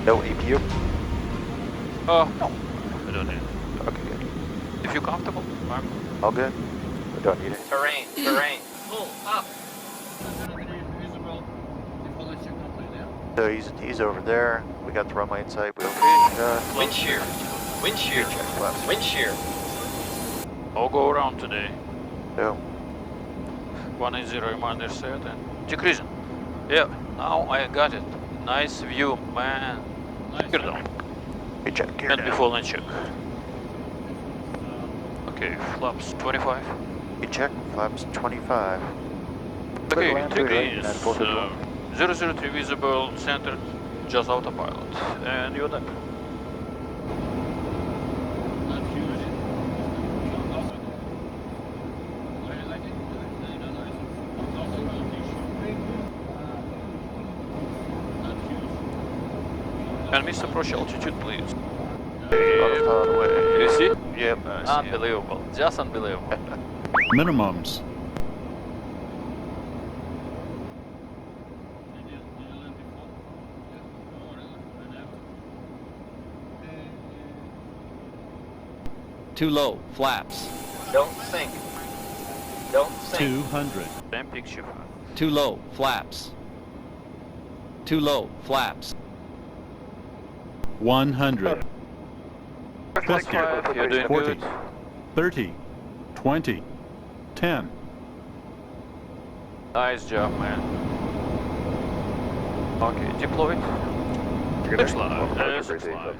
No EPU? Oh, no, I don't need it. Okay, good. If you're comfortable, I'm All good? I don't need it. Terrain, terrain. Pull up. Visible. Default check complete, yeah? So he's over there. We got the runway in sight. We Wind shear. Wind shear. check flaps. Wind shear. I'll go around today. No. 180 reminder set and decreasing. Yeah, now I got it. Nice view, man. Nice. Gear down. We check gear And down. before and check. Okay, flaps 25. We check flaps 25. Okay, land, 3 clear land, greens. United 451. 003 visible, centered, just autopilot. And you're done. Not huge. Also, what is like it? No, it's also rotation. Not huge. And Mr. Approach altitude, please. Out of town away. You see? Yep, I see it. Unbelievable. Just unbelievable. Minimums. Did you land before? Yeah. Oh, really? I never. Too low, flaps. Don't sink. Don't sink. 200. Same picture. Too low, flaps. Too low, flaps. 100. 50. 45, you're doing 40. good. 30. 20. 10. Nice job, man. Okay, deploy. Good Slide. night. Slide.